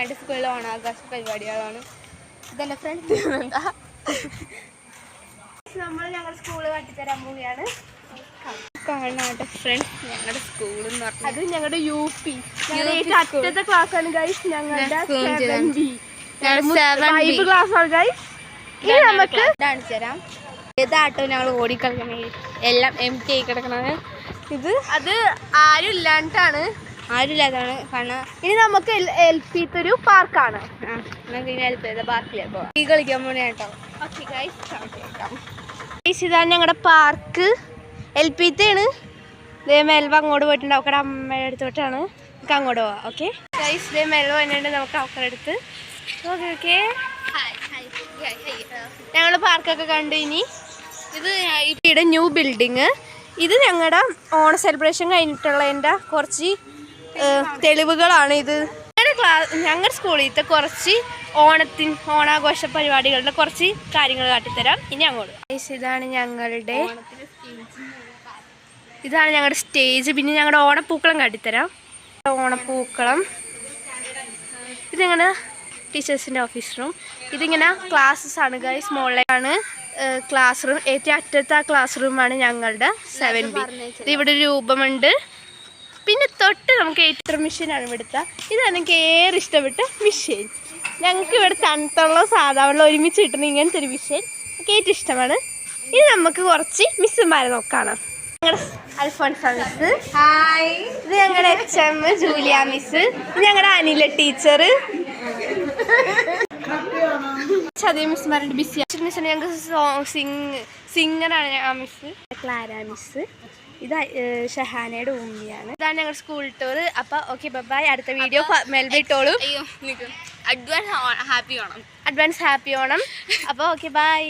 രണ്ട് സ്കൂളിലെ ഓണാഘോഷ പരിപാടികളാണ്. ഇതെൻ്റെ ഫ്രണ്ട് എന്താ നമ്മൾ ഞങ്ങളുടെ സ്കൂള് കാട്ടിത്തരാൻ പോവുകയാണ്. കാണാട്ടെ ഫ്രണ്ട്സ്, ഞങ്ങളുടെ സ്കൂൾ എന്ന് പറഞ്ഞാൽ അത് ഞങ്ങളുടെ UP അറ്റത്തെ ക്ലാസ്സാണ് ഗൈസ്. ഞങ്ങളുടെ 7B ക്ലാസ്സാണ് ഗൈസ്. ഇനി നമുക്ക് കാണിച്ചു തരാം. ഏതാട്ടോ ഞങ്ങൾ ഓടിക്കളിക്കണേ, എല്ലാം empty ആയി കിടക്കണത്. അത് ആരും ഇല്ലാണ്ടാണ് കാരണം. ഇനി നമുക്ക് LP-ത്തെ ഒരു പാർക്കാണ്. പാർക്കിലേക്ക് പോവാം. കളിക്കാൻ പോണേ കേട്ടോ. ഓക്കെ ഗൈസ്, ഇതാണ് ഞങ്ങളുടെ പാർക്ക്. LP-ത്തെയാണ്. ഇതേ മെൽവ അങ്ങോട്ട് പോയിട്ടുണ്ട്, അവക്കടെ അമ്മയുടെ അടുത്തോട്ടാണ്. നമുക്ക് അങ്ങോട്ട് പോവാം. ഓക്കെ ഗൈസ്, ഇതേ മെൽവ വന്നിട്ടുണ്ട്, നമുക്ക് അവക്കടെ അടുത്ത്. ഓക്കെ ഓക്കെ, ഞങ്ങൾ പാർക്കൊക്കെ കണ്ടു. ഇനി ഇത് ഇവിടെ ന്യൂ ബിൽഡിങ്. ഇത് ഞങ്ങളുടെ ഓണ സെലിബ്രേഷൻ കഴിഞ്ഞിട്ടുള്ളതിൻ്റെ കുറച്ച് തെളിവുകളാണ്. ഇത് ഞങ്ങളുടെ സ്കൂളിലത്തെ കുറച്ച് ഓണാഘോഷ പരിപാടികളുടെ കുറച്ച് കാര്യങ്ങൾ കാട്ടിത്തരാം. ഇനി അങ്ങോട്ട് ഇതാണ് ഞങ്ങളുടെ സ്റ്റേജ്. പിന്നെ ഞങ്ങളുടെ ഓണപ്പൂക്കളം കാട്ടിത്തരാം. ഓണപ്പൂക്കളം ഇത് ഞങ്ങളുടെ ടീച്ചേഴ്സിൻ്റെ ഓഫീസ് റൂം. ഇതിങ്ങനെ ക്ലാസ്സസ് ആണ് ഗൈസ്. മോളിലാണ് ക്ലാസ് റൂം. ഏറ്റവും അറ്റത്തെ ക്ലാസ് റൂമാണ് ഞങ്ങളുടെ 7B. ഇത് ഇവിടെ ഒരു രൂപമുണ്ട്. പിന്നെ തൊട്ട് നമുക്ക് ഏറ്റവും മെഷീനാണ് ഇവിടുത്തെ. ഇതാണ് എനിക്ക് ഏറെ ഇഷ്ടപ്പെട്ട മെഷീൻ. ഞങ്ങൾക്ക് ഇവിടെ തണുത്തുള്ള സാധാരണ ഒരുമിച്ച് കിട്ടുന്ന ഇങ്ങനത്തെ ഒരു മെഷീൻ എനിക്ക് ഏറ്റവും ഇഷ്ടമാണ്. ഇനി നമുക്ക് കുറച്ച് മിസ്സുമാരെ നോക്കാം. ഞങ്ങളുടെ അൽഫോൺസ മിസ്, ഹായ്. ഇത് ഞങ്ങളുടെ HM ജൂലിയ മിസ്. ഇത് ഞങ്ങളുടെ അനില ടീച്ചർ. ചതിയ മിസ്സുമാരുടെ ബിസി മിസ്സിന് ഞങ്ങൾക്ക് സിംഗറാണ് ആ മിസ്. Clara miss. ഇത് ഷഹാനയുടെ ഉമ്മിയാണ്. ഇതാണ് ഞങ്ങളുടെ സ്കൂൾ ടൂർ. അപ്പോൾ ഓക്കെ, ബൈ. അടുത്ത വീഡിയോ മെൽബിട്ടോളൂ. Advance happy Onam. അപ്പോൾ ഓക്കെ, ബൈ.